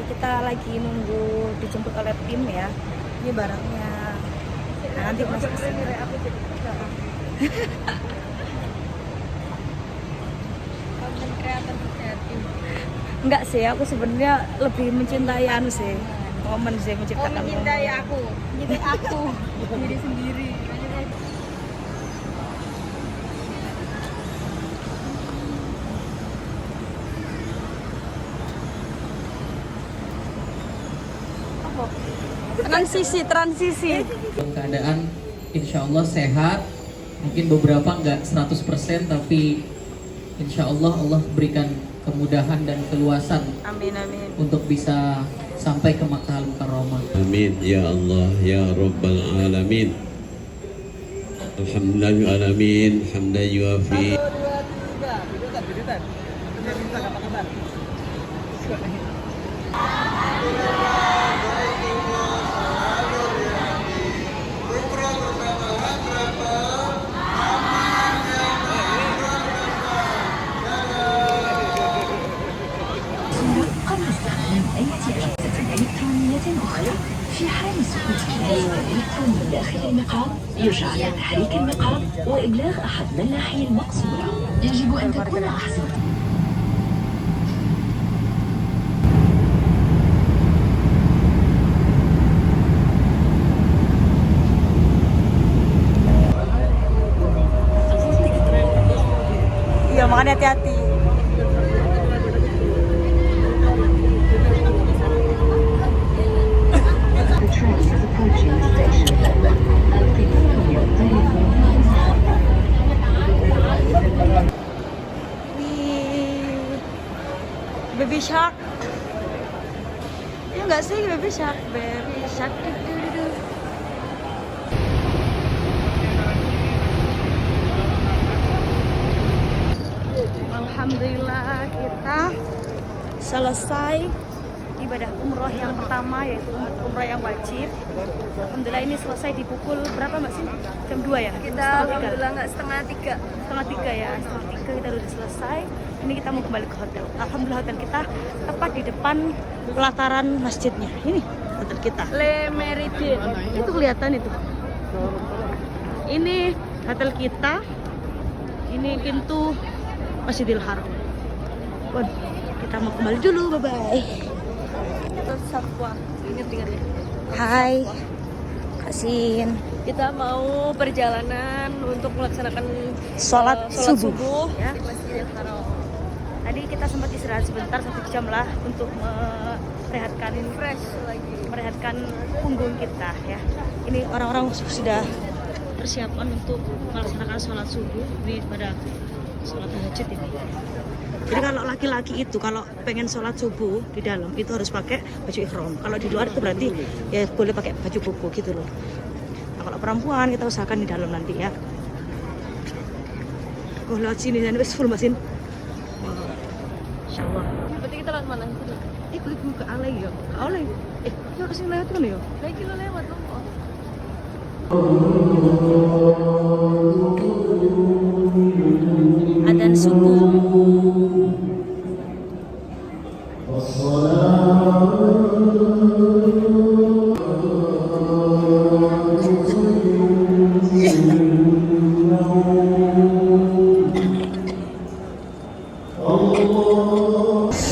Kita lagi nunggu dijemput oleh tim ya. Ini barangnya. Nah, nanti masuk ke sini. Konten kreator tim. Enggak sih, aku sebenarnya lebih mencintai anu sih. Momen sih menciptakan mencintai momen. aku. Mencintai aku. Diri sendiri. Transisi. Keadaan insya Allah sehat, mungkin beberapa nggak 100% tapi insya Allah Allah berikan kemudahan dan keluasan Amin. untuk bisa sampai ke Makkah Al-Mukarramah. Amin ya Allah ya Rabbal Alamin. Alhamdulillah alamin, hamdan yuafi. في حال سقوط الجهاز الإلكتروني داخل المقعد يرجع على تحريك المقعد وإبلاغ أحد من الناحية المقصورة. يجب أن تكون أحزمة Iya, makanya hati-hati. The train is approaching the station. Baby Shark. Ya enggak sih, Baby Shark. Alhamdulillah kita selesai ibadah umroh yang pertama, yaitu umroh yang wajib. Alhamdulillah ini selesai di pukul berapa Mbak sih? Jam 2 ya? Kita alhamdulillah nggak setengah 3 ya, setengah 3 kita udah selesai. Ini kita mau kembali ke hotel. Alhamdulillah hotel kita tepat di depan pelataran masjidnya. Ini hotel kita, Le Meridien. itu kelihatan itu. Ini hotel kita. Ini pintu Masjidil Haram. Bon, kita mau kembali dulu. Bye bye. Kita Safwa. Ingat ya. Hai, Kasin. Kita mau perjalanan untuk melaksanakan Sholat subuh ya ya. di Masjidil Haram. Tadi kita sempat istirahat sebentar 1 jam lah untuk merehatkan punggung kita ya. Ini orang-orang sudah persiapan untuk melaksanakan sholat subuh pada sholat tahajud ini. Jadi kalau laki-laki itu kalau pengen sholat subuh di dalam itu harus pakai baju ihram. Kalau di luar itu berarti ya boleh pakai baju koko gitu loh. Nah, kalau perempuan kita usahakan di dalam nanti ya. Oh lewat sini dan wes full mesin. Insyaallah. Berarti kita lewat mana? Balik ke alay ya. Alay. Ya kesini lewat kan ya? Lagi lo lewat loh. Adzan subuh.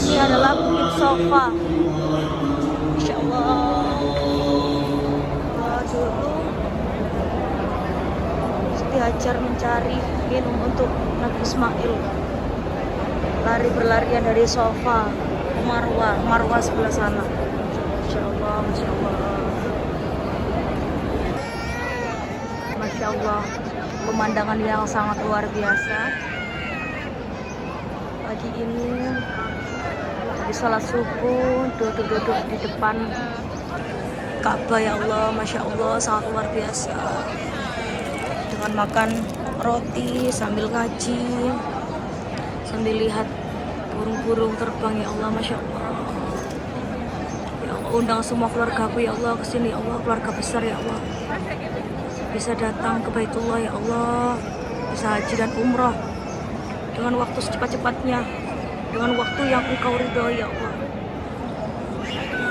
Ini adalah Bukit Sofa. Masya Allah. Dulu Siti Hajar mencari minum untuk Nabi Ismail. Berlarian dari Sofa ke Marwah sebelah sana. Masya Allah, Masya Allah. Masya Allah, pemandangan yang sangat luar biasa. Pagi ini lagi sholat subuh, duduk di depan Ka'bah. Ya Allah, Masya Allah, sangat luar biasa. Dengan makan roti sambil ngaji, sambil lihat burung-burung terbang. Ya Allah, Masya Allah. Ya Allah, undang semua keluargaku ya Allah kesini. Ya Allah, keluarga besar ya Allah, bisa datang ke Baitullah ya Allah, bisa haji dan umrah dengan waktu secepat-cepatnya, dengan waktu yang Engkau ridhoi ya Allah.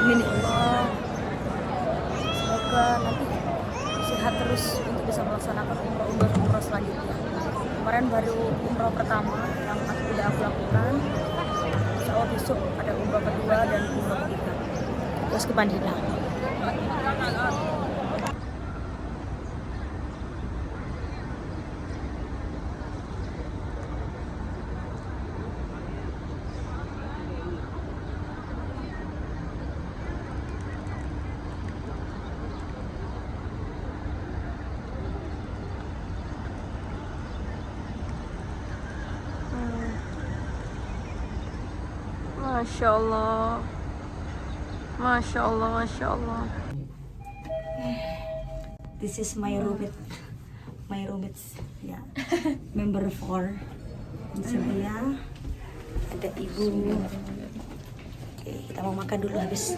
Amin ya Allah. Semoga nanti sehat terus untuk bisa melaksanakan umrah selanjutnya. Kemarin baru umrah pertama yang tidak aku lakukan. Insya Allah besok ada umrah kedua dan umrah ketiga. Terus ke Madinah. Masya Allah, Masya Allah, Masya Allah. This is my roommate, ya, member 4. Di sebelah ada ibu. Oke, kita mau makan dulu habis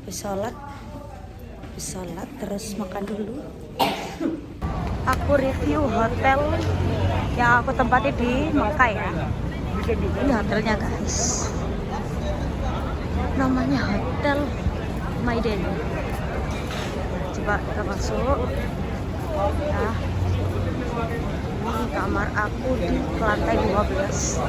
sholat, terus makan dulu. Aku review hotel yang aku tempati di Mekah ya. Ini hotelnya guys, namanya Hotel Maiden. Coba kita masuk. Nah, ini kamar aku di lantai 12.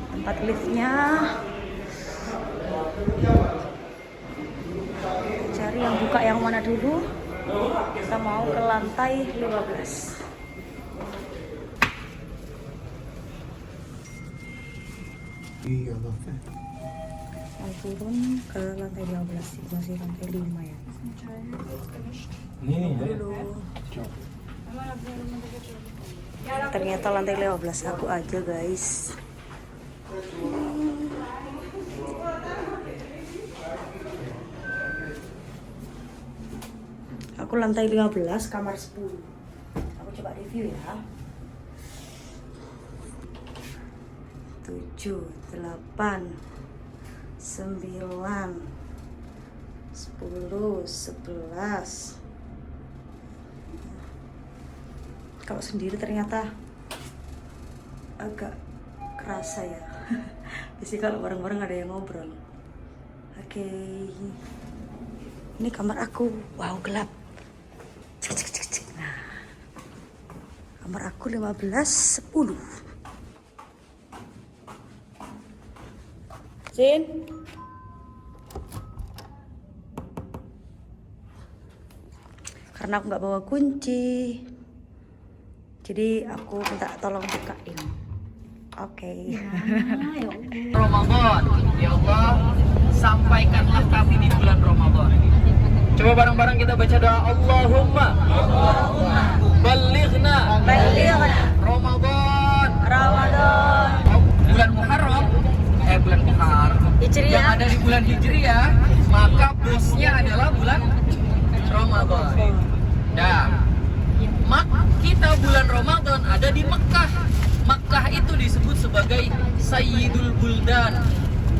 Tempat liftnya, cari yang buka yang mana dulu. Kita mau ke lantai 15. Mau turun ke lantai 12, masih lantai 5 ya. Dulu. Ternyata lantai 15 aku aja guys. Aku lantai 15, kamar 10. Aku coba review ya. 7, 8, 9, 10, 11. Kalau sendiri ternyata agak kerasa ya. Biasanya kalau bareng-bareng ada yang ngobrol. Oke. Ini kamar aku. Wow, gelap. Nah, kamar aku 15-10. Sin. Karena aku nggak bawa kunci, jadi aku minta tolong bukain. Oke. Ramadan, ya Allah, sampaikanlah kami di bulan Ramadan. Coba bareng-bareng kita baca doa. Allahumma balighna Ramadan. Bulan Muharram, bulan Muharram yang ada di bulan Hijriah, maka bosnya adalah bulan Ramadan. Nah, kita bulan Ramadan ada di Mekah. Mekah itu disebut sebagai Sayyidul Buldan,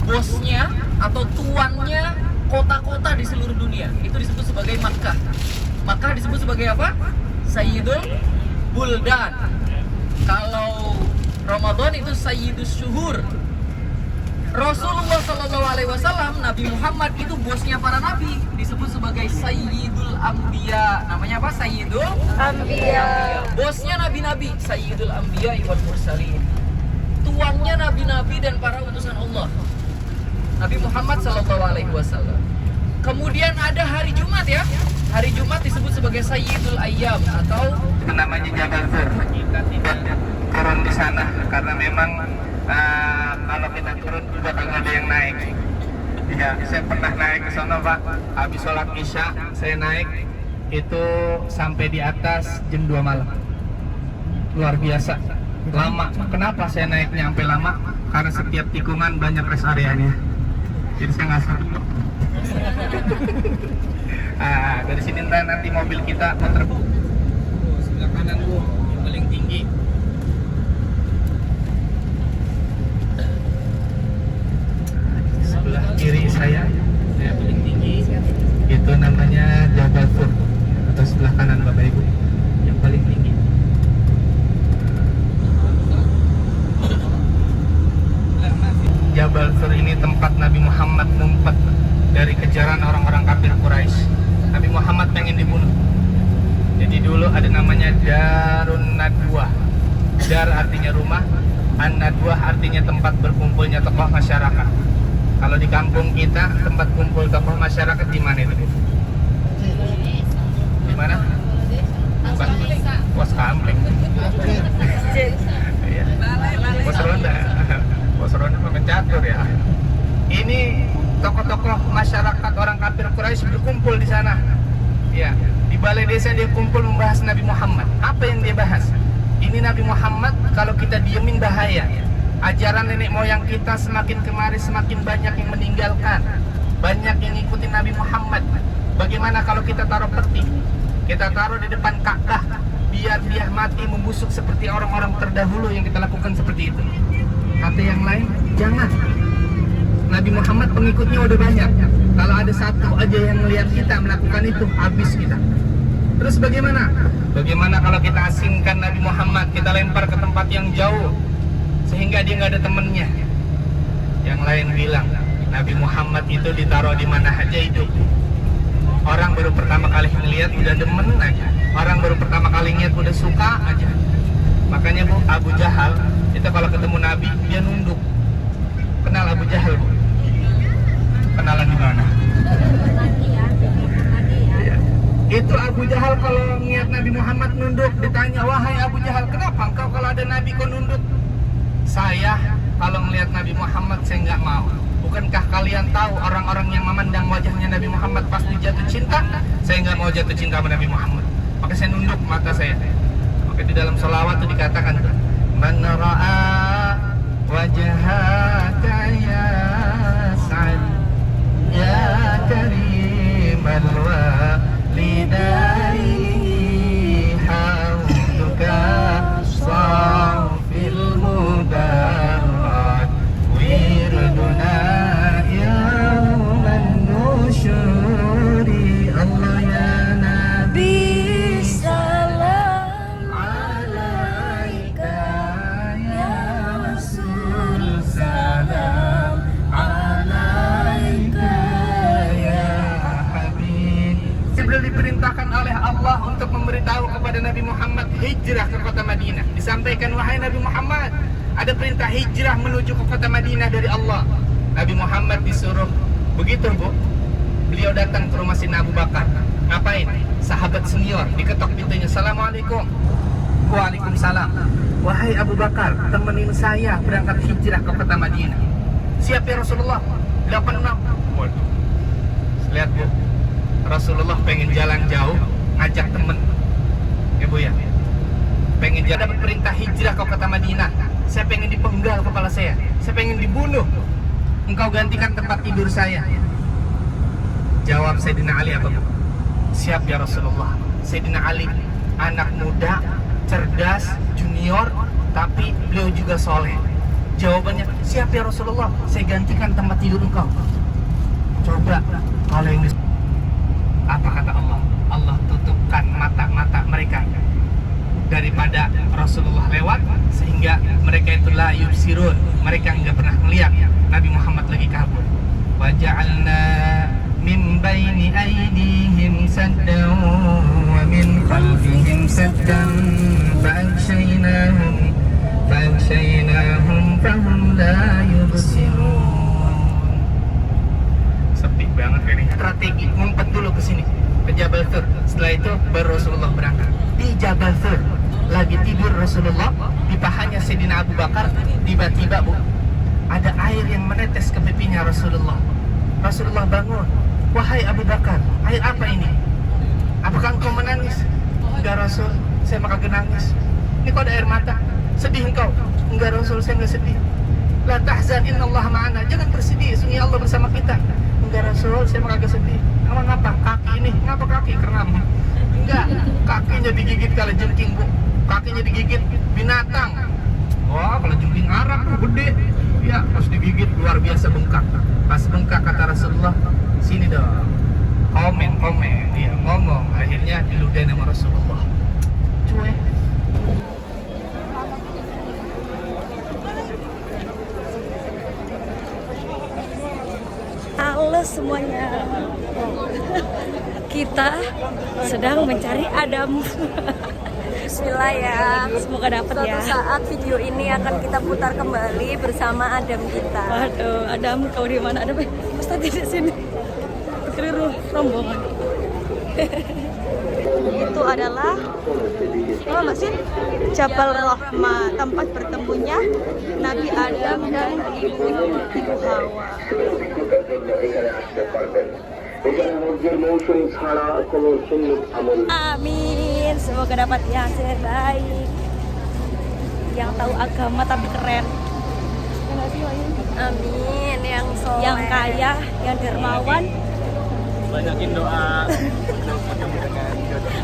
bosnya atau tuannya kota-kota di seluruh dunia. Itu disebut sebagai Mekah. Mekah disebut sebagai apa? Sayyidul Buldan. Kalau Ramadan itu Sayyidus Syuhur. Rasulullah SAW, Nabi Muhammad itu bosnya para nabi, disebut sebagai Sayyidul Anbiya. Namanya apa? Sayyidul Anbiya. Bosnya nabi-nabi, Sayyidul Anbiya wal Mursalin. Tuannya nabi-nabi dan para utusan Allah, Nabi Muhammad SAW. Kemudian ada hari Jumat ya. Hari Jumat disebut sebagai Sayyidul Ayyam atau namanya Jabal Tur. Kita tidak turun di sana karena memang kalau kita turun juga kagak ada yang naik. Ya, saya pernah naik ke sana Pak. Habis sholat Isya saya naik itu sampai di atas jam 2 malam. Luar biasa lama. Kenapa saya naiknya sampai lama? Karena setiap tikungan banyak rest areanya. Jadi saya nggak sabar. Dari sini nanti mobil kita muter. Sebelah kanan Bu, yang paling tinggi. Sebelah kiri saya yang paling tinggi. Itu namanya Jabal Tur. Atau sebelah kanan Bapak Ibu, yang paling tinggi. Jabal Tur ini tempat Nabi Muhammad ngumpet dari kejaran orang-orang kafir Quraisy. Nabi Muhammad pengen dibunuh. Jadi dulu ada namanya Darun Nadwah. Dar artinya rumah, An-Nadwah artinya tempat berkumpulnya tokoh masyarakat. Kalau di kampung kita tempat kumpul tokoh masyarakat di mana itu? Di mana? Pos Kamling. Iya. Pos Ronda. Pos Ronda pemain catur ya. Ini tokoh-tokoh masyarakat orang kafir Quraisy berkumpul di sana. Ya, di balai desa dia kumpul membahas Nabi Muhammad. Apa yang dia bahas? Ini Nabi Muhammad kalau kita diemin bahaya. Ajaran nenek moyang kita semakin kemari semakin banyak yang meninggalkan. Banyak yang ngikutin Nabi Muhammad. Bagaimana kalau kita taruh peti? Kita taruh di depan Ka'bah biar dia mati membusuk seperti orang-orang terdahulu yang kita lakukan seperti itu. Kata yang lain, jangan. Nabi Muhammad pengikutnya udah banyak. Kalau ada satu aja yang melihat kita melakukan itu, habis kita. Terus bagaimana? Bagaimana kalau kita asingkan Nabi Muhammad, kita lempar ke tempat yang jauh sehingga dia nggak ada temennya? Yang lain bilang Nabi Muhammad itu ditaruh di mana aja hidup. Orang baru pertama kali ngeliat udah demen aja. Orang baru pertama kali ngeliat udah suka aja. Makanya Bu, Abu Jahal itu kalau ketemu Nabi dia nunduk. Kenal Abu Jahal Bu? Kenalan di mana? Ya. Itu Abu Jahal kalau ngeliat Nabi Muhammad nunduk, ditanya, wahai Abu Jahal, kenapa engkau kalau ada Nabi kau nunduk? Saya kalau ngeliat Nabi Muhammad saya nggak mau. Bukankah kalian tahu orang-orang yang memandang wajahnya Nabi Muhammad pasti jatuh cinta? Saya nggak mau jatuh cinta sama Nabi Muhammad. Maka saya nunduk mata saya. Maka di dalam sholawat itu dikatakan, Man ra'a wajhaka ya Sa'ad ya karimal walidayni hauduka safil mubarak wirduna yawman nusyuri Allah ya Nabi salam alaika ya Rasul salam alaika ya Habib. Jibril diperintahkan oleh Allah untuk memberitahu kepada Nabi Muhammad hijrah ke kota Madinah. Disampaikan, wahai Nabi Muhammad, ada perintah hijrah menuju ke kota Madinah dari Allah. Nabi Muhammad disuruh begitu Bu. Beliau datang ke rumah Sayyidina Abu Bakar. Ngapain? Sahabat senior diketok pintunya. Assalamualaikum. Waalaikumsalam. Wahai Abu Bakar, temenin saya berangkat hijrah ke kota Madinah. Siap ya Rasulullah. 86. Waduh. Lihat Bu, Rasulullah pengen jalan jauh, ngajak temen. Ya Bu ya. Pengen jalan, dapat perintah hijrah ke kota Madinah. Saya pengen dipenggal kepala saya pengen dibunuh. Engkau gantikan tempat tidur saya. Jawab Sayyidina Ali apa? Siap ya Rasulullah. Sayyidina Ali anak muda, cerdas, junior, tapi beliau juga soleh. Jawabannya, siap ya Rasulullah, saya gantikan tempat tidur engkau. Coba kalau yang apa kata Allah? Allah tutupkan mata-mata mereka daripada Rasulullah lewat, sehingga mereka itu la yubsirun, mereka enggak pernah melihat Nabi Muhammad lagi kabur. Wa ja'alna min baini aydihim saddan wa min khalfihim saddan fa'aghshaynahum fahum la yubsirun. Sepi banget ini. Strategi ngumpet dulu ke sini, ke Jabal Thur. Setelah itu baru Rasulullah berangkat. Di Jabal Thur lagi tidur Rasulullah, di pahanya Sayyidina Abu Bakar. Tiba-tiba ada air yang menetes ke pipinya Rasulullah. Rasulullah bangun. Wahai Abu Bakar, air apa ini? Apakah engkau menangis? Enggak Rasul, saya mah kagak nangis. Ini kok ada air mata? Sedih engkau? Enggak Rasul, saya enggak sedih. La tahzan, innallaha ma'ana. Jangan bersedih, sungguh Allah bersama kita. Enggak Rasul, saya mah kagak sedih. Emang ngapa? Kaki ini, ngapa kaki? Kernam. Enggak, kakinya digigit kali jengking, Bu. Kakinya digigit binatang. Wah, kalau jengking Arab tuh gede. Ya, pas digigit luar biasa bengkak. Pas bengkak kata Rasulullah, sini dong. Komen. Dia ngomong. Akhirnya diludahin sama Rasulullah. Cuek. Halo semuanya. Kita sedang mencari Adam. Bismillah ya. Semoga dapat ya. Suatu saat video ini akan kita putar kembali bersama Adam kita. Waduh, Adam kau di mana? Adam, Ustaz di sini. Keliru rombongan. Itu adalah Masin Jabal Rahmah, tempat bertemunya Nabi Adam dan Ibu Hawa. Amin, semoga dapat yang terbaik, yang tahu agama tapi keren. Amin, yang soleh, Yang kaya, yang dermawan. Banyakin doa.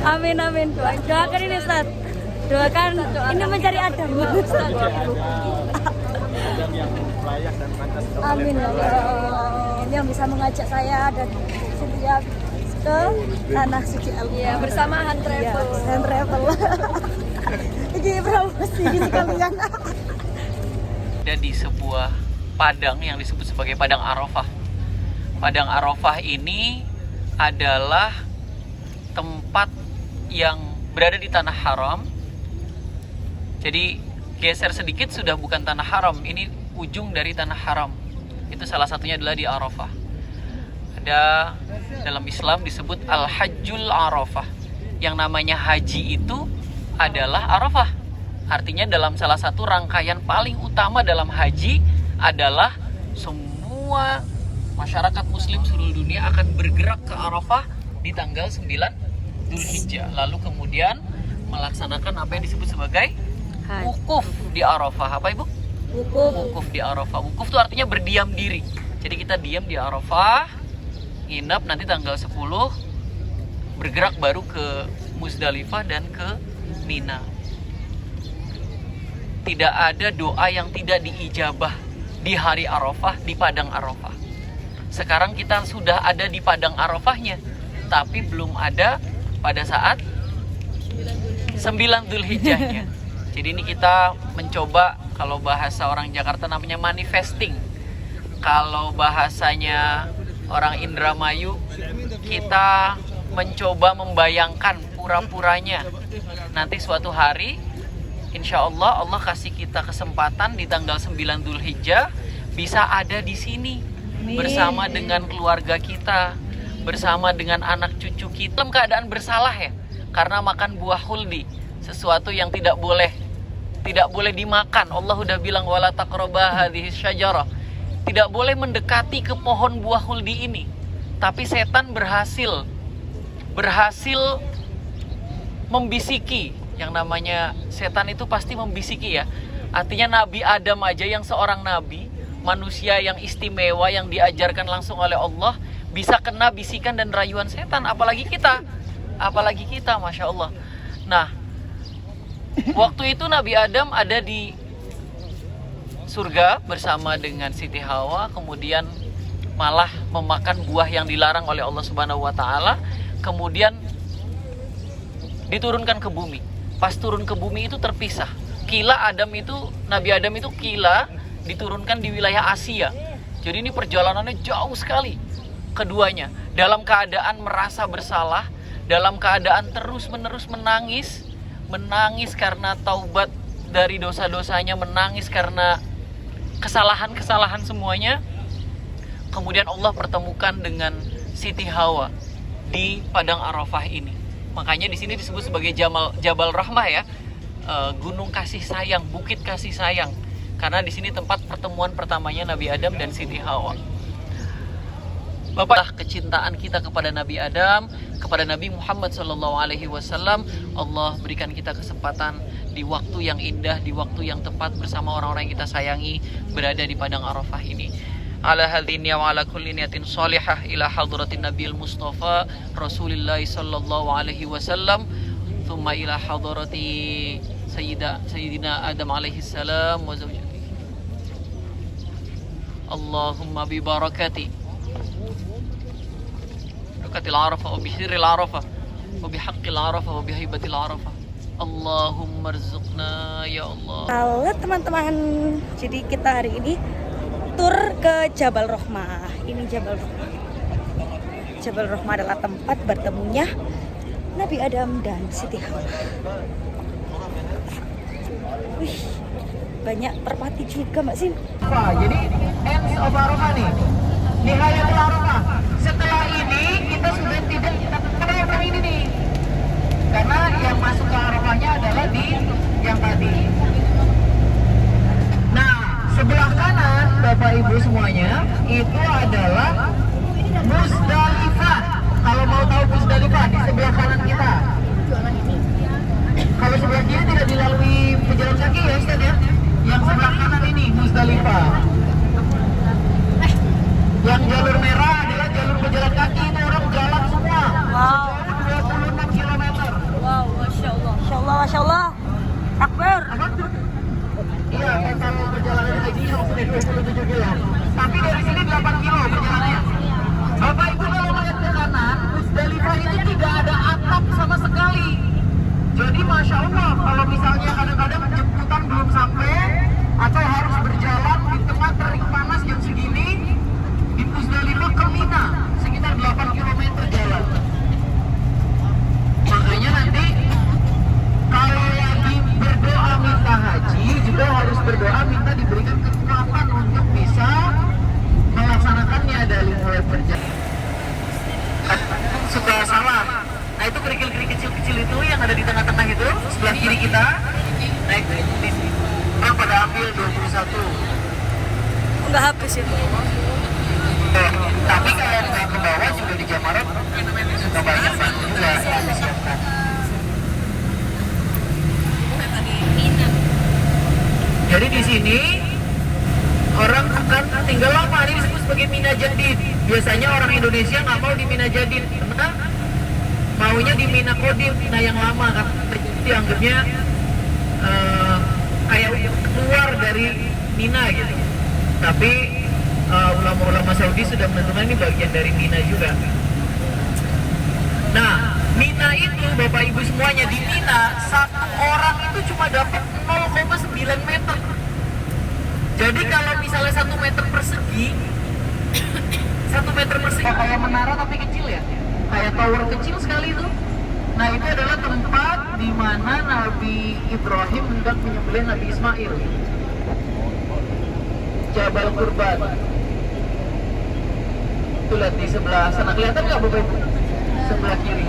Amin. Doakan ini Ustaz. Doakan ini mencari Adam. Amin ya Allah. Yang bisa mengajak saya dan Cynthia ke tanah suci Allah. ya bersama Hand Travel. Hand Travel. Ini promosi sekalian. Ada di sebuah padang yang disebut sebagai Padang Arafah. Padang Arafah ini adalah tempat yang berada di tanah haram. Jadi geser sedikit sudah bukan tanah haram, ini ujung dari tanah haram. Itu salah satunya adalah di Arafah. Ada dalam Islam disebut Al-Hajjul Arafah. Yang namanya haji itu adalah Arafah. Artinya dalam salah satu rangkaian paling utama dalam haji adalah semua masyarakat muslim seluruh dunia akan bergerak ke Arafah di tanggal 9 Dzulhijjah. Lalu kemudian melaksanakan apa yang disebut sebagai wukuf di Arafah. Apa Ibu? Wukuf di Arafah. Wukuf itu artinya berdiam diri. Jadi kita diam di Arafah, nginap, nanti tanggal 10 bergerak baru ke Muzdalifah dan ke Mina. Tidak ada doa yang tidak diijabah di hari Arafah, di Padang Arafah. Sekarang kita sudah ada di Padang Arafahnya, tapi belum ada pada saat 9 Dzulhijjahnya. Jadi ini kita mencoba, kalau bahasa orang Jakarta namanya manifesting. Kalau bahasanya orang Indramayu, kita mencoba membayangkan pura-puranya. Nanti suatu hari, insya Allah, Allah kasih kita kesempatan di tanggal 9 Dzulhijjah bisa ada di sini. Bersama dengan keluarga kita, bersama dengan anak cucu kita, dalam keadaan bersalah ya, karena makan buah khuldi, sesuatu yang tidak boleh dimakan. Allah udah bilang wala taqrabah hadhis syajarah, tidak boleh mendekati ke pohon buah khuldi ini. Tapi setan berhasil membisiki. Yang namanya setan itu pasti membisiki ya. Artinya Nabi Adam aja yang seorang nabi, manusia yang istimewa yang diajarkan langsung oleh Allah, bisa kena bisikan dan rayuan setan, apalagi kita, Masya Allah. Nah, waktu itu Nabi Adam ada di surga bersama dengan Siti Hawa, kemudian malah memakan buah yang dilarang oleh Allah Subhanahu wa Ta'ala, kemudian diturunkan ke bumi. Pas turun ke bumi itu terpisah. Nabi Adam itu kila diturunkan di wilayah Asia. Jadi ini perjalanannya jauh sekali. Keduanya dalam keadaan merasa bersalah, dalam keadaan terus-menerus menangis karena taubat dari dosa-dosanya, menangis karena kesalahan-kesalahan semuanya. Kemudian Allah pertemukan dengan Siti Hawa. di Padang Arafah ini. Makanya di sini disebut sebagai Jabal Rahmah ya, gunung kasih sayang, bukit kasih sayang. Karena di sini tempat pertemuan pertamanya Nabi Adam dan Siti Hawa. Bapak, kecintaan kita kepada Nabi Adam, kepada Nabi Muhammad SAW, Allah berikan kita kesempatan di waktu yang indah, di waktu yang tepat bersama orang-orang yang kita sayangi, berada di Padang Arafah ini. Ala hadhihi wa ala kulli niyatin salihah ila hadratin Nabiil Mustafa Rasulillah sallallahu alaihi wasallam, thumma ila hadrati Sayyidina Adam alaihi salam wa zawjatihi. Allahumma bi barakati Rakatil Arafah wa bihiril Arafah wa bihaqqil Arafah wa bihibatil Arafah. Allahumma rzuqna ya Allah. Halo teman-teman, jadi kita hari ini tur ke Jabal Rahmah. Ini Jabal Rahmah. Jabal Rahmah adalah tempat bertemunya Nabi Adam dan Siti Hawa. Wih, banyak merpati juga Mbak Sim. Jadi ends of Arafah nih, nihayatul Arafah. Setelah ini kita sudah tidak pada yang ini nih, karena yang masuk ke Arafahnya adalah di yang tadi. Nah, sebelah kanan Bapak Ibu semuanya itu adalah Musdalifah. Kalau mau tahu Musdalifah, di sebelah kanan kita. Kalau sebelah kiri tidak dilalui pejalan kaki ya Ustaz ya. Yang sebelah kanan ini Musdalifah. Yang jalur merah adalah jalur pejalan kaki, itu orang jalan semua. Wow. 26 km. Wow, Masya Allah. Masya Allah, Masya Allah. Akbar. Iya, total perjalanan haji yang sudah 27 kilo. Tapi dari sini 8 kilo perjalanannya. Bapak Ibu kalau melihat ke kanan, Musdalifah itu tidak ada atap sama sekali. Jadi Masya Allah, kalau misalnya kadang-kadang jemputan belum sampai atau harus berjalan di tengah terik panas jam segini, di Musdalifah ke Mina sekitar 8 km jalan. Makanya nanti kalau lagi berdoa minta haji juga harus berdoa minta diberikan kekuatan untuk bisa melaksanakannya dari mulai perjalanan. Suka salah. Nah itu kerikil-kerikil kecil-kecil itu yang ada di tengah-tengah itu sebelah kiri kita. Naik di sini. Orang pada ambil 21. Enggak habis itu. Tapi kalau nggak ke bawah juga di Jamarat suka banyak banget juga disiapkan. Jadi di sini orang bukan tinggal lama, ini disebut sebagai Mina Jadid. Biasanya orang Indonesia nggak mau di Mina Jadid, karena maunya di Mina Kodim, Mina yang lama kan. Dianggapnya kayak keluar dari Mina gitu. Tapi ulama-ulama Saudi sudah menentukan ini bagian dari Mina juga. Nah, Mina itu Bapak Ibu semuanya, di Mina satu orang itu cuma dapat 0,9 meter. Jadi kalau misalnya 1 meter persegi 1 meter persegi kayak menara tapi kecil ya, kayak tower kecil sekali itu. Nah itu adalah tempat di mana Nabi Ibrahim hendak menyembelih Nabi Ismail. Jabal Qurban. Itu lihat di sebelah sana, kelihatan nggak Bapak Ibu? Sebelah kiri.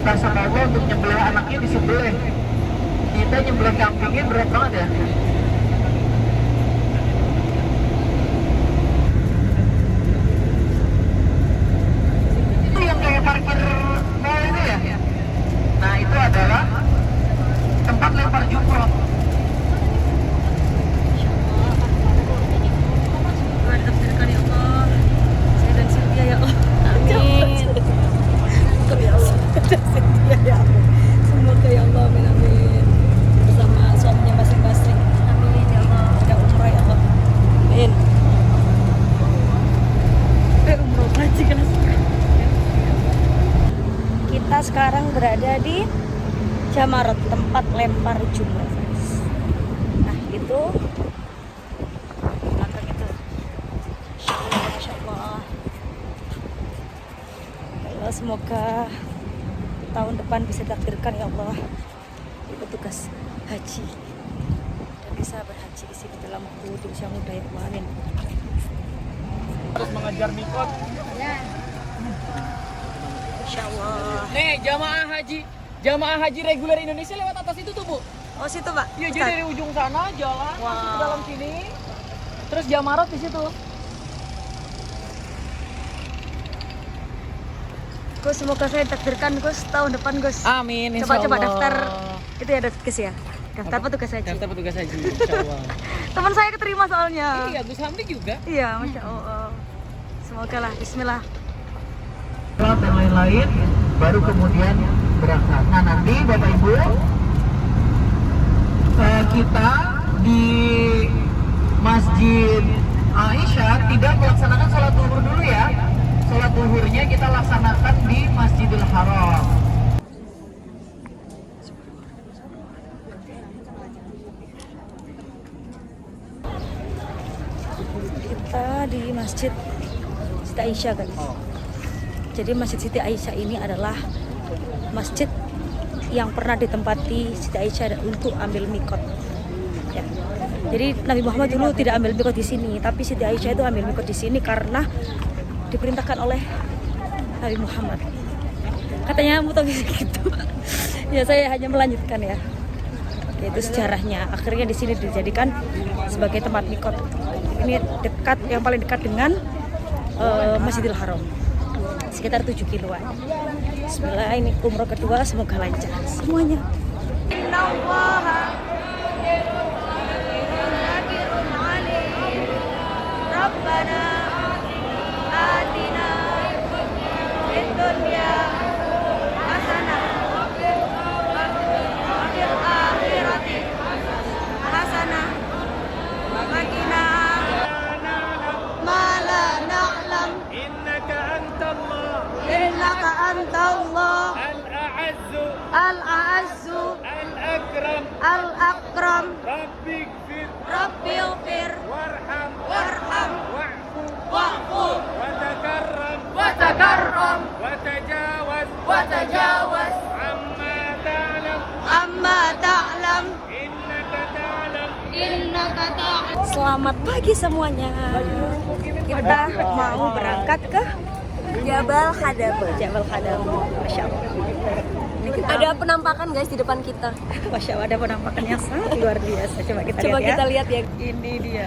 Nah, sama Allah untuk nyembelih anaknya disembelih. Kita nyembelih kambingnya berat banget ya. Itu yang kayak parkir mall itu ya. Nah itu adalah tempat lempar jumroh. Takdirkan ya Allah, saya dan Cynthia ya Allah. Amin. Ya Allah, Cynthia ya Allah. Semoga ya Allah, amin amin. Bersama suaminya masing-masing. Amin ya Allah. Ada umrah ya Allah. Amin. Umrah haji kan. Kita sekarang berada di Jamarat, tempat lempar jumroh. Nah itu belakang itu. Masya Allah. Ya, semoga tahun depan bisa ditakdirkan ya Allah petugas haji dan bisa berhaji di sini dalam waktu di usia muda ya Allah. Amin. Harus mengejar mikot Masya Allah. Nih, jamaah haji reguler Indonesia lewat atas itu tuh, Bu. Oh situ Pak? Iya, jadi dari ujung sana jalan masuk ke Wow. dalam sini. Terus Jamarot di situ. Gus, semoga saya ditakdirkan Gus tahun depan Gus. Amin, Coba daftar itu ya Gus ya. Daftar petugas haji. Daftar petugas haji, insyaallah. Teman saya keterima soalnya. Iya, Gus Hamdi juga. Iya, Masya Allah. Semoga lah, Bismillah. dan lain-lain baru kemudian berangkat. Nah nanti Bapak Ibu kita di Masjid Aisyah tidak melaksanakan sholat zuhur dulu ya. Sholat zuhurnya kita laksanakan di Masjidil Haram. Kita di Masjid Siti Aisyah guys. Jadi Masjid Siti Aisyah ini adalah masjid yang pernah ditempati Siti Aisyah untuk ambil mikot. Ya. Jadi Nabi Muhammad dulu tidak ambil mikot di sini, tapi Siti Aisyah itu ambil mikot di sini karena diperintahkan oleh Nabi Muhammad. Katanya mutawis gitu. Ya saya hanya melanjutkan ya. Yaitu sejarahnya. Akhirnya di sini dijadikan sebagai tempat mikot. Ini dekat, yang paling dekat dengan Masjidil Haram. Sekitar 7 kiloan. Bismillah, ini umroh kedua, semoga lancar semuanya. Rabbana atina fid dunya hasanah wa fil akhirati hasanah wa qina ma la na'lam innaka antallah al-a'azzu al-akram rabbighfir warham wa'fu watakarram watajawaz amma ta'lam innaka ta'lam. Selamat pagi semuanya. Kita mau berangkat ke Jabal Hadamah. Jabal Hadamah. Masya Allah. Ini kita, Ada penampakan guys di depan kita. Masya Allah, ada penampakan yang sangat luar biasa. Coba kita Coba lihat kita ya. lihat ya. Ini dia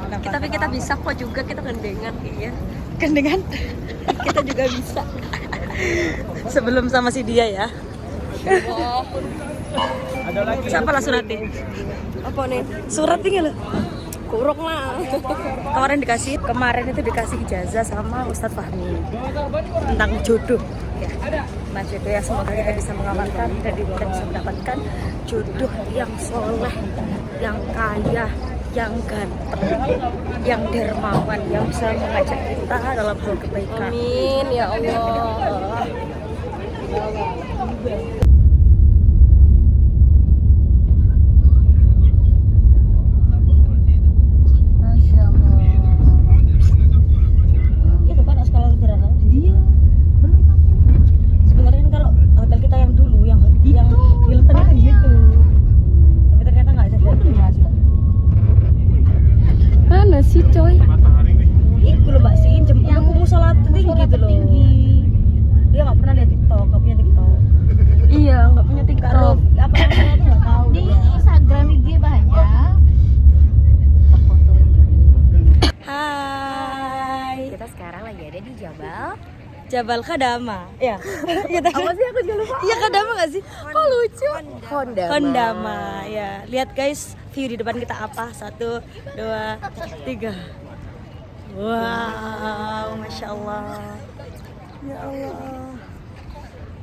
penampakan. Tapi kita bisa kok juga, kita gandengan kayaknya. Gandengan. Kita juga bisa. Sebelum sama si dia ya. Siapa lah suratnya? Apa nih? Surat tinggal loh. Kurung lah. Kemarin itu dikasih ijazah sama Ustadz Fahmi tentang jodoh ya. Nah jodoh ya, semoga kita bisa mengamalkan dan kita bisa mendapatkan jodoh yang soleh, yang kaya, yang ganteng, yang dermawan, yang bisa mengajak kita dalam hal kebaikan. Amin ya Allah. Itu kan skala berapa? Iya. Belum. Sebenarnya kan kalau hotel kita yang dulu yang Hilton itu di situ. Tapi ternyata nggak ada ternyata. Mana sih coy? Iku loh Mbak Sin, jemput aku musola tinggi gitu loh. Dia nggak pernah lihat TikTok, nggak punya TikTok. Iya, nggak punya TikTok. Apa yang saya tuh nggak tahu. Di Instagram IG banyak. Hai. Kita sekarang lagi ada di Jabal Khadamah. Ya. Apa sih, aku juga lupa. Iya Khadamah nggak sih? Kok lucu? Hondama. Ya. Lihat guys, view di depan kita apa? 1, 2, 3. Wow, masya Allah. Ya Allah.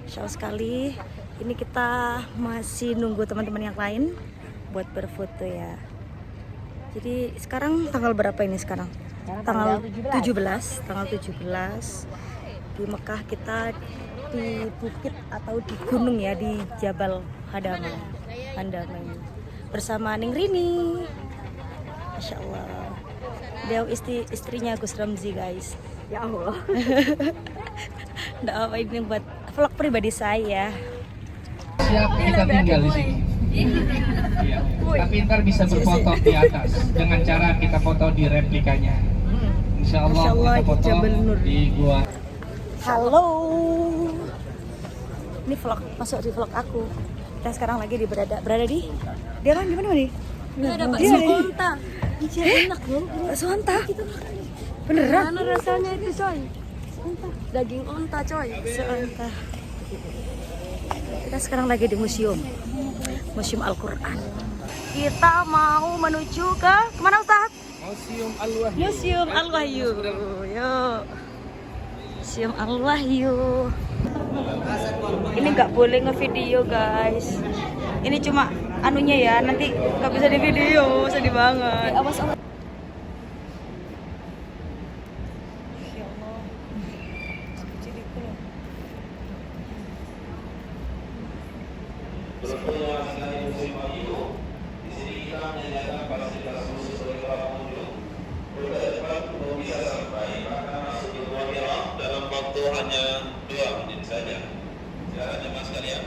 Masya Allah sekali. Ini kita masih nunggu teman-teman yang lain buat berfoto ya. Jadi sekarang tanggal berapa ini sekarang? Tanggal 17. Tanggal 17 di Mekah, kita di bukit atau di gunung ya, di Jabal Hadamah ini bersama Ning Rini. Masya Allah. Dia istrinya Gus Ramzi guys. Ya Allah. Nggak apa, ini buat vlog pribadi saya. Siap kita tinggal di sini. Iya. Tapi ntar bisa berfoto di atas dengan cara kita foto di replikanya. Insya Masya Allah, kita foto Jabal Nur. di gua. Halo. Ini vlog, masuk di vlog aku. Kita sekarang lagi berada di. Dia kan di mana nih? Ini ada Dia bakso di- onta. Enak loh. Bakso onta. Beneran? Mana rasanya itu coy? Daging onta coy. Bakso onta. Kita sekarang lagi di museum Al-Quran. Kita mau menuju ke kemana Ustaz? Museum Al-Wahyu. Museum Al-Wahyu. Yuk. Museum Al-Wahyu. Ini nggak boleh ngevideo guys. Ini cuma anunya ya, nanti nggak bisa di video, sedih banget. Awas awas. Ya Allah. Kecil-kecil loh. dalam waktu hanya 2 menit saja. Silakan jemaah sekalian.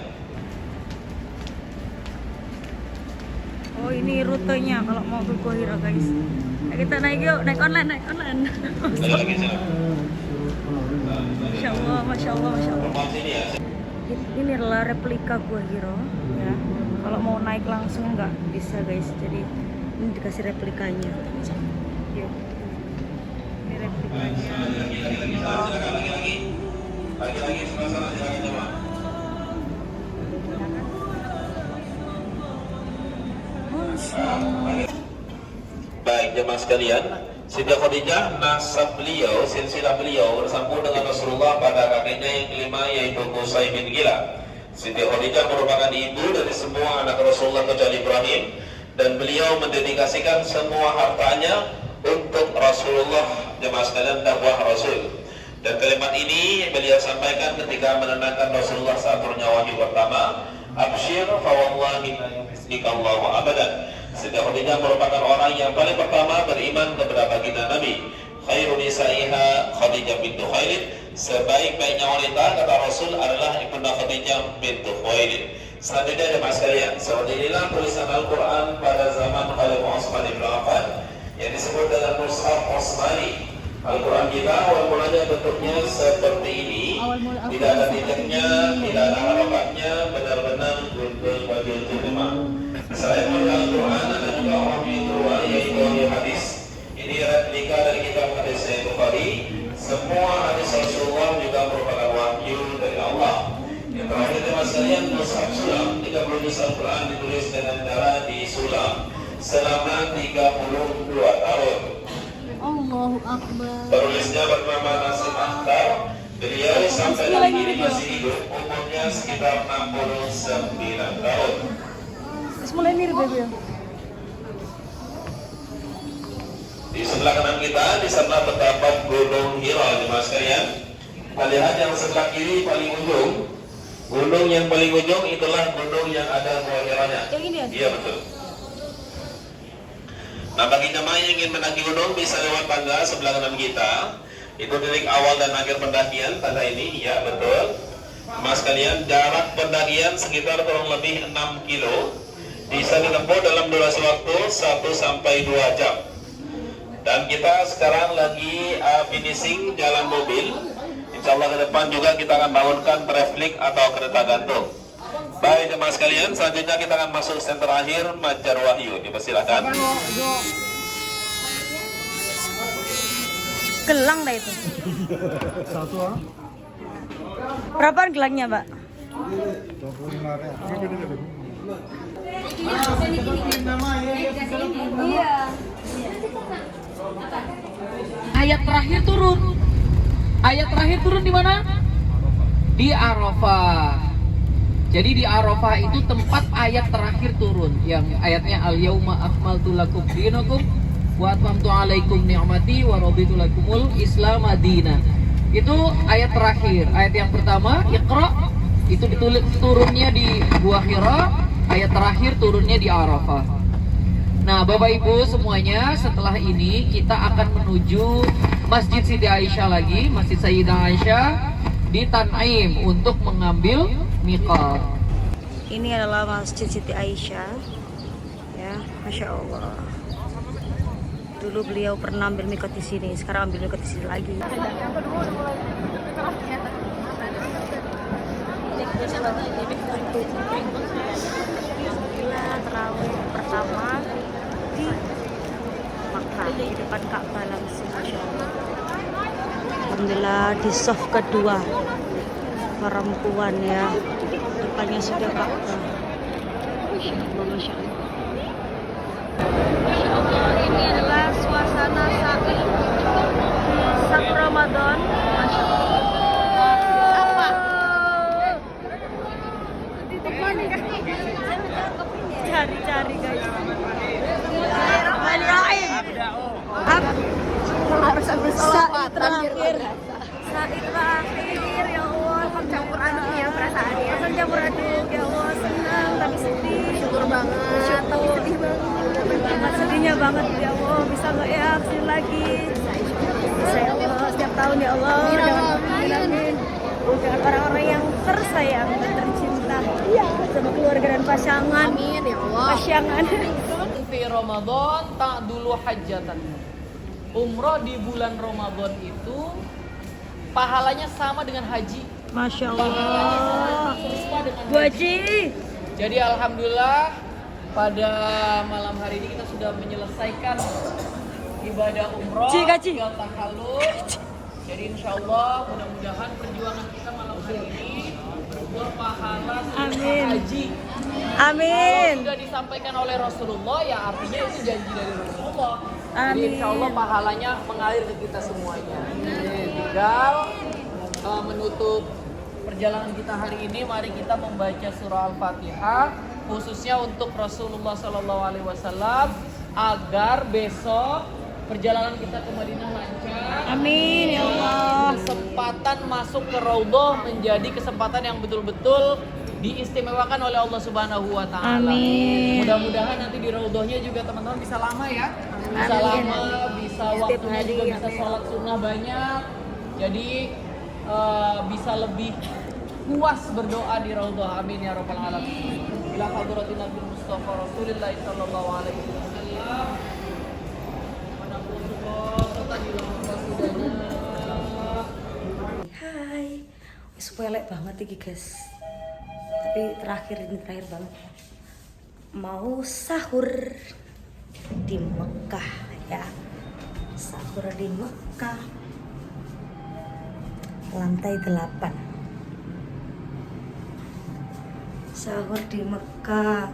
Oh ini rutenya kalau mau ke Gua Hira guys. Nah, kita naik yuk, naik online. Sekali lagi silakan. Masya Allah, Masya Allah, Masya Allah. Informasi ini ya. Ini adalah replika Gua Hira ya. Kalau mau naik langsung nggak bisa guys. Jadi ini dikasih replikanya. Yuk. Ini replikanya. Lagi-lagi sebelah sana silakan jemaah. Baik jemaah sekalian, Siti Khadijah nasab beliau, silsilah beliau bersambung dengan Rasulullah pada kakeknya yang kelima yaitu Qusay bin Kilab. Siti Khadijah merupakan ibu dari semua anak Rasulullah kecuali Ibrahim, dan beliau mendedikasikan semua hartanya untuk Rasulullah, jemaah sekalian, dakwah Rasul. Dan kalimat ini beliau sampaikan ketika menenangkan Rasulullah saat turunnya wahyu pertama, Abshir fa wallahi la yukhzika Allahu abadan. Siti Khadijah merupakan orang yang paling pertama beriman kepada baginda Nabi. Khairun nisaiha Khadijah bintu Khuwailid. Sebaik-baiknya wanita kata Rasul adalah Ibunda Khadijah bintu Khuwailid. Selanjutnya jemaah sekalian, seperti inilah tulisan Al-Quran pada zaman Khalifah Utsman bin Affan yang disebut dengan Mushaf Utsmani. Al-Quran kita awal mulanya bentuknya seperti ini, tidak ada titiknya, tidak ada harokatnya, benar-benar gundul bagi terjemah. Selain Al-Quran ada juga wahyu kedua yaitu hadis. Ini replika dari kitab hadis Sahih Bukhari. Semua hadis Rasulullah juga merupakan wahyu dari Allah. Yang terakhir teman sekalian, Mushaf Sulam, 30 juz Al-Quran ditulis dengan cara disulam selama 32 tahun. Allahu Akbar. Penulisnya bernama Nasib Akhtar. Beliau sampai hari ini masih hidup, umurnya sekitar 69 tahun. Terus mulai mirip ya. Di sebelah kanan kita di sana terdapat Gunung Hira, jemaah sekalian. Kita lihat yang sebelah kiri paling ujung. Gunung yang paling ujung itulah gunung yang ada Gua Hiranya. Yang ini ya? Iya betul. Nah bagi jemaah yang ingin mendaki gunung bisa lewat tangga sebelah kanan kita. Itu titik awal dan akhir pendakian tangga ini, ya betul. Mas kalian, jarak pendakian sekitar kurang lebih 6 kilo. Bisa ditempuh dalam durasi waktu 1-2 jam. Dan kita sekarang lagi finishing jalan mobil. Insya Allah ke depan juga kita akan bangunkan traflik atau kereta gantung. Baik jemaah sekalian, selanjutnya kita akan masuk center akhir Majar Wahyu. Dipersilakan. Gelang dah itu. Berapaan gelangnya, Mbak? Iya. Ayat terakhir turun. Ayat terakhir turun di mana? Di Arafah. Jadi di Arafah itu tempat ayat terakhir turun, yang ayatnya al-yauma akmaltu lakum dinakum wa atmamtu alaikum ni'mati wa raditu lakumul Islam madina. Itu ayat terakhir. Ayat yang pertama Iqra itu ditulis turunnya di Gua Hira, ayat terakhir turunnya di Arafah. Nah, Bapak Ibu semuanya, setelah ini kita akan menuju Masjid Siti Aisyah lagi, Masjid Sayyidah Aisyah di Tan'im untuk mengambil miqat. Ini adalah Masjid Siti Aisyah. Ya, Masya Allah. Dulu beliau pernah ambil mikot di sini, sekarang ambil mikot di sini lagi. Alhamdulillah terawih pertama di Makkah di depan Ka'bah langsung, Masya Allah. Alhamdulillah di soft kedua perempuan ya, depannya sudah Ka'bah. Masya Allah, Masya Allah. Masya Allah, ini adalah suasana saat Sahur Ramadan. Masya Allah. Apa? Cari-cari guys. Harus ambil Saat terakhir. Saat terakhir ya Allah, campur aduk ya perasaannya. campur aduk ya Allah, senang tapi sedih. Syukur banget, tapi sedih banget. Sedihnya banget ya Allah, bisa nggak ya kesini lagi? Bisa ya Allah, setiap tahun ya Allah. Amin. Jangan orang-orang yang tersayang dan tercinta sama keluarga dan pasangan. Amin ya Allah. Pasangan. Fi Ramadan tak dulu hajatan. Umroh di bulan Ramadan itu pahalanya sama dengan haji. Masya Allah. Serupa dengan Bu Haji. Jadi alhamdulillah pada malam hari ini kita sudah menyelesaikan ibadah umroh, Gaji. tinggal tahallul. Jadi insya Allah mudah-mudahan perjuangan kita malam hari ini berpahala seperti haji. Amin. Kalau sudah disampaikan oleh Rasulullah, ya artinya itu janji dari Rasulullah. Jadi Amin. insya Allah pahalanya mengalir ke kita semuanya. Tinggal menutup perjalanan kita hari ini, mari kita membaca surah Al-Fatihah khususnya untuk Rasulullah SAW agar besok perjalanan kita ke Madinah lancar. Amin ya Allah. Kesempatan masuk ke Raudhah menjadi kesempatan yang betul-betul diistimewakan oleh Allah Subhanahu wa taala. Amin. Mudah-mudahan nanti di Raudhahnya juga teman-teman bisa lama ya. Bisa Amin. lama, bisa Setiap waktunya hari, juga bisa amin. sholat sunnah banyak. Jadi bisa lebih puas berdoa di Raudhah. Amin ya rabbal alamin. Ila hadratin Nabi Mustafa Rasulillah sallallahu alaihi wasallam. Hai. Sepelek banget iki, guys. Tapi terakhir banget. Mau sahur di Mekah ya. Sahur di Mekah. Lantai 8. Sahur di Mekah.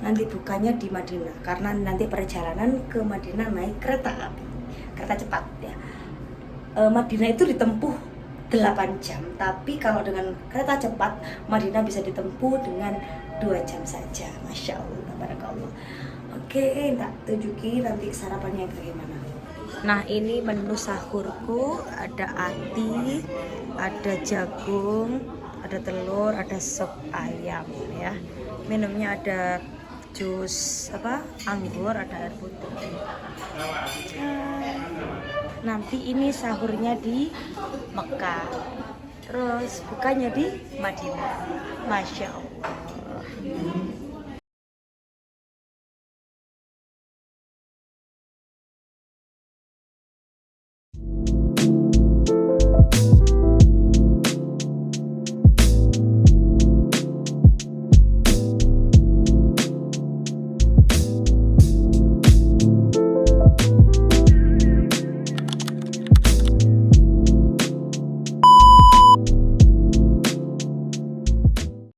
Nanti bukanya di Madinah karena nanti perjalanan ke Madinah naik kereta api. Kereta cepat ya. Madinah itu ditempuh 8 jam, tapi kalau dengan kereta cepat Madinah bisa ditempuh dengan 2 jam saja. Masya Allah, barakallah. Oke, tak tunjuki nanti sarapannya bagaimana. Nah, ini menu sahurku, ada ati, ada jagung, ada telur, ada sop ayam ya. Minumnya ada jus anggur, ada air putih. Nanti ini sahurnya di Mekah, terus bukanya di Madinah. Masya Allah.